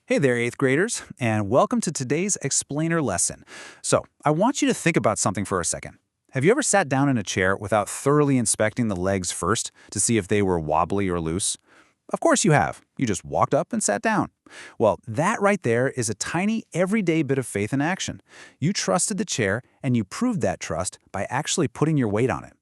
Hey there, 8th graders, and welcome to today's explainer lesson. So, I want you to think about something for a second. Have you ever sat down in a chair without thoroughly inspecting the legs first to see if they were wobbly or loose? Of course you have. You just walked up and sat down. Well, that right there is a tiny, everyday bit of faith in action. You trusted the chair, and you proved that trust by actually putting your weight on it.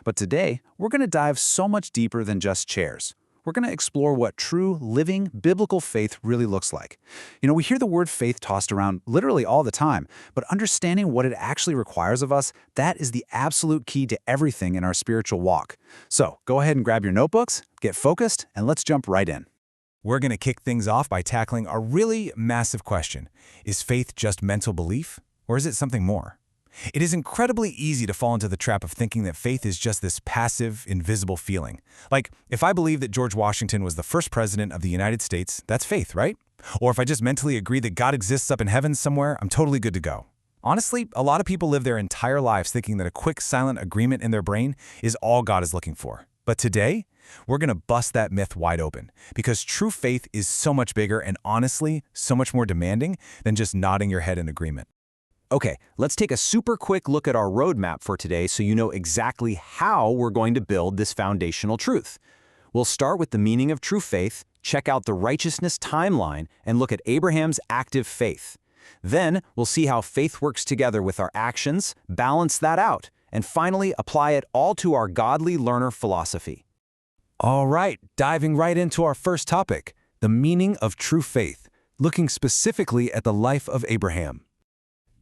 But today, we're going to dive so much deeper than just chairs. We're going to explore what true, living, biblical faith really looks like. We hear the word faith tossed around literally all the time, but understanding what it actually requires of us, that is the absolute key to everything in our spiritual walk. So, go ahead and grab your notebooks, get focused, and let's jump right in. We're going to kick things off by tackling a really massive question. Is faith just mental belief, or is it something more? It is incredibly easy to fall into the trap of thinking that faith is just this passive, invisible feeling. Like, if I believe that George Washington was the first president of the United States, that's faith, right? Or if I just mentally agree that God exists up in heaven somewhere, I'm totally good to go. Honestly, a lot of people live their entire lives thinking that a quick, silent agreement in their brain is all God is looking for. But today, we're going to bust that myth wide open, because true faith is so much bigger and honestly, so much more demanding than just nodding your head in agreement. Okay, let's take a super quick look at our roadmap for today so you know exactly how we're going to build this foundational truth. We'll start with the meaning of true faith, check out the righteousness timeline, and look at Abraham's active faith. Then, we'll see how faith works together with our actions, balance that out, and finally apply it all to our godly learner philosophy. All right, diving right into our first topic, the meaning of true faith, looking specifically at the life of Abraham.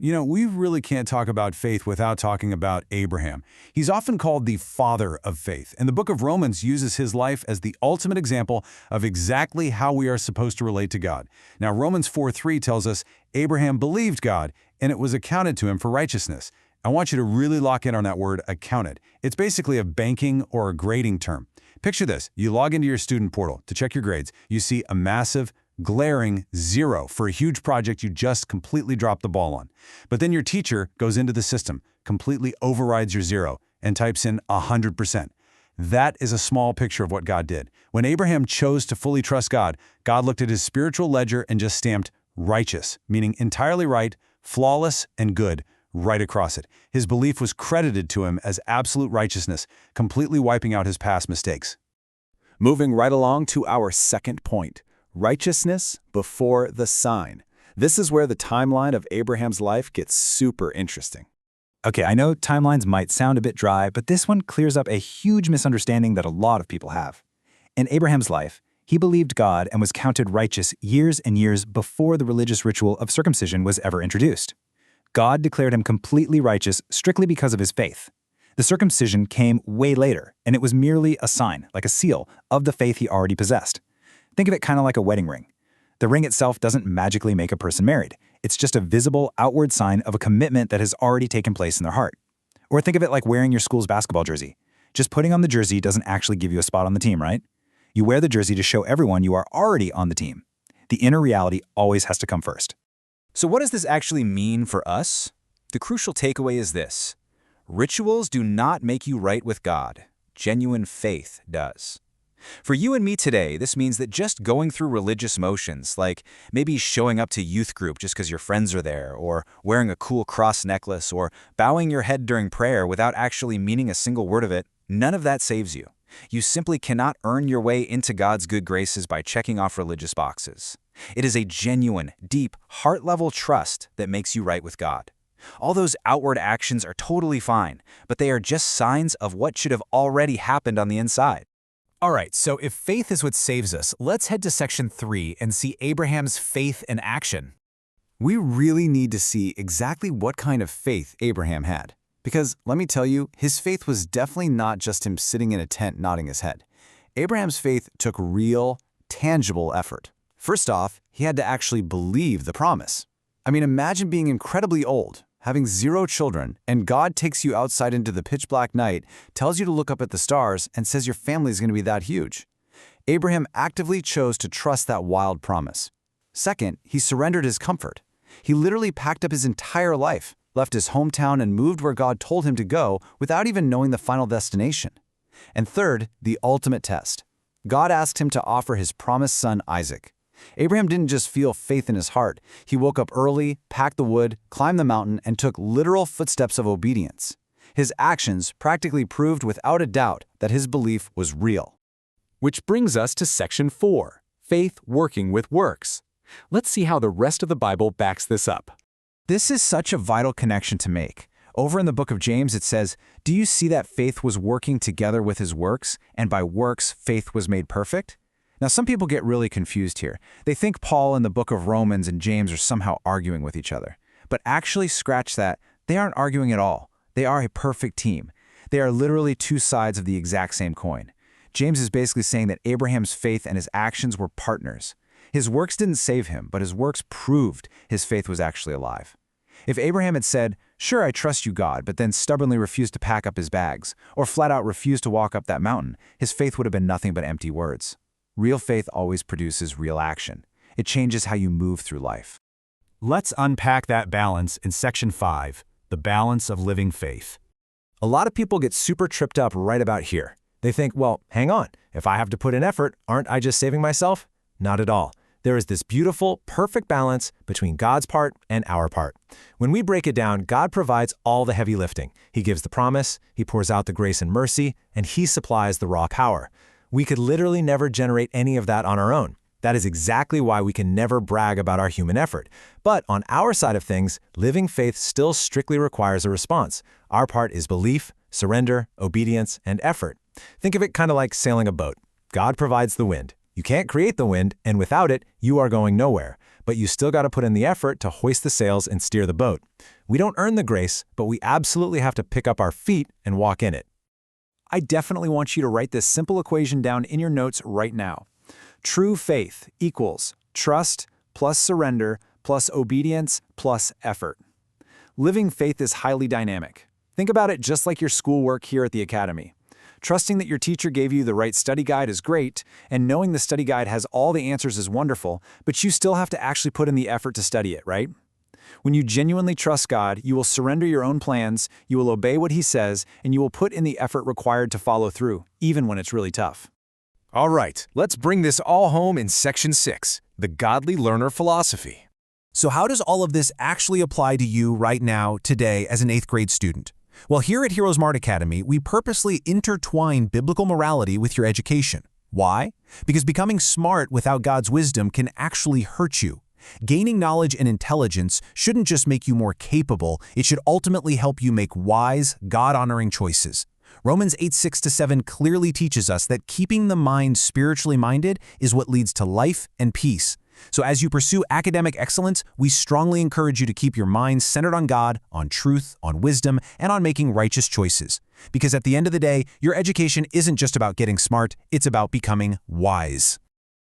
We really can't talk about faith without talking about Abraham. He's often called the father of faith, and the book of Romans uses his life as the ultimate example of exactly how we are supposed to relate to God. Now, Romans 4:3 tells us, Abraham believed God, and it was accounted to him for righteousness. I want you to really lock in on that word, accounted. It's basically a banking or a grading term. Picture this. You log into your student portal to check your grades. You see a massive, glaring 0 for a huge project you just completely dropped the ball on. But then your teacher goes into the system, completely overrides your 0, and types in 100%. That is a small picture of what God did. When Abraham chose to fully trust God, God looked at his spiritual ledger and just stamped righteous, meaning entirely right, flawless, and good, right across it. His belief was credited to him as absolute righteousness, completely wiping out his past mistakes. Moving right along to our second point. Righteousness before the sign. This is where the timeline of Abraham's life gets super interesting. Okay, I know timelines might sound a bit dry, but this one clears up a huge misunderstanding that a lot of people have. In Abraham's life, he believed God and was counted righteous years and years before the religious ritual of circumcision was ever introduced. God declared him completely righteous strictly because of his faith. The circumcision came way later, and it was merely a sign, like a seal, of the faith he already possessed. Think of it kind of like a wedding ring. The ring itself doesn't magically make a person married. It's just a visible, outward sign of a commitment that has already taken place in their heart. Or think of it like wearing your school's basketball jersey. Just putting on the jersey doesn't actually give you a spot on the team, right? You wear the jersey to show everyone you are already on the team. The inner reality always has to come first. So what does this actually mean for us? The crucial takeaway is this. Rituals do not make you right with God. Genuine faith does. For you and me today, this means that just going through religious motions, like maybe showing up to youth group just because your friends are there, or wearing a cool cross necklace, or bowing your head during prayer without actually meaning a single word of it, none of that saves you. You simply cannot earn your way into God's good graces by checking off religious boxes. It is a genuine, deep, heart-level trust that makes you right with God. All those outward actions are totally fine, but they are just signs of what should have already happened on the inside. All right, so if faith is what saves us, let's head to section 3 and see Abraham's faith in action. We really need to see exactly what kind of faith Abraham had. Because, let me tell you, his faith was definitely not just him sitting in a tent nodding his head. Abraham's faith took real, tangible effort. First off, he had to actually believe the promise. I mean, imagine being incredibly old, having 0 children, and God takes you outside into the pitch-black night, tells you to look up at the stars, and says your family is going to be that huge. Abraham actively chose to trust that wild promise. Second, he surrendered his comfort. He literally packed up his entire life, left his hometown, and moved where God told him to go without even knowing the final destination. And third, the ultimate test. God asked him to offer his promised son Isaac. Abraham didn't just feel faith in his heart. He woke up early, packed the wood, climbed the mountain, and took literal footsteps of obedience. His actions practically proved without a doubt that his belief was real. Which brings us to section 4, faith working with works. Let's see how the rest of the Bible backs this up. This is such a vital connection to make. Over in the book of James, it says, "Do you see that faith was working together with his works, and by works faith was made perfect?" Now, some people get really confused here. They think Paul and the book of Romans and James are somehow arguing with each other. But actually, scratch that. They aren't arguing at all. They are a perfect team. They are literally two sides of the exact same coin. James is basically saying that Abraham's faith and his actions were partners. His works didn't save him, but his works proved his faith was actually alive. If Abraham had said, "Sure, I trust you, God," but then stubbornly refused to pack up his bags, or flat out refused to walk up that mountain, his faith would have been nothing but empty words. Real faith always produces real action. It changes how you move through life. Let's unpack that balance in section 5, the balance of living faith. A lot of people get super tripped up right about here. They think, well, hang on, if I have to put in effort, aren't I just saving myself? Not at all. There is this beautiful, perfect balance between God's part and our part. When we break it down, God provides all the heavy lifting. He gives the promise, He pours out the grace and mercy, and He supplies the raw power. We could literally never generate any of that on our own. That is exactly why we can never brag about our human effort. But on our side of things, living faith still strictly requires a response. Our part is belief, surrender, obedience, and effort. Think of it kind of like sailing a boat. God provides the wind. You can't create the wind, and without it, you are going nowhere. But you still got to put in the effort to hoist the sails and steer the boat. We don't earn the grace, but we absolutely have to pick up our feet and walk in it. I definitely want you to write this simple equation down in your notes right now. True faith equals trust plus surrender plus obedience plus effort. Living faith is highly dynamic. Think about it just like your schoolwork here at the Academy. Trusting that your teacher gave you the right study guide is great, and knowing the study guide has all the answers is wonderful, but you still have to actually put in the effort to study it, right? When you genuinely trust God, you will surrender your own plans, you will obey what He says, and you will put in the effort required to follow through, even when it's really tough. All right, let's bring this all home in section 6, the godly learner philosophy. So how does all of this actually apply to you right now, today, as an 8th grade student? Well, here at HeroesMart Academy, we purposely intertwine biblical morality with your education. Why? Because becoming smart without God's wisdom can actually hurt you. Gaining knowledge and intelligence shouldn't just make you more capable, it should ultimately help you make wise, God-honoring choices. Romans 8:6-7 clearly teaches us that keeping the mind spiritually minded is what leads to life and peace. So as you pursue academic excellence, we strongly encourage you to keep your mind centered on God, on truth, on wisdom, and on making righteous choices. Because at the end of the day, your education isn't just about getting smart, it's about becoming wise.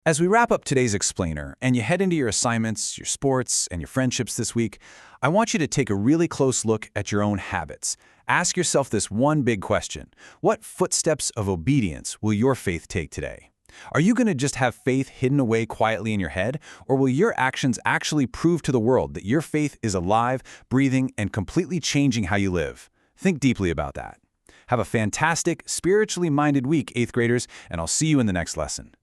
As we wrap up today's explainer and you head into your assignments, your sports, and your friendships this week, I want you to take a really close look at your own habits. Ask yourself this one big question. What footsteps of obedience will your faith take today? Are you going to just have faith hidden away quietly in your head, or will your actions actually prove to the world that your faith is alive, breathing, and completely changing how you live? Think deeply about that. Have a fantastic, spiritually minded week, 8th graders, and I'll see you in the next lesson.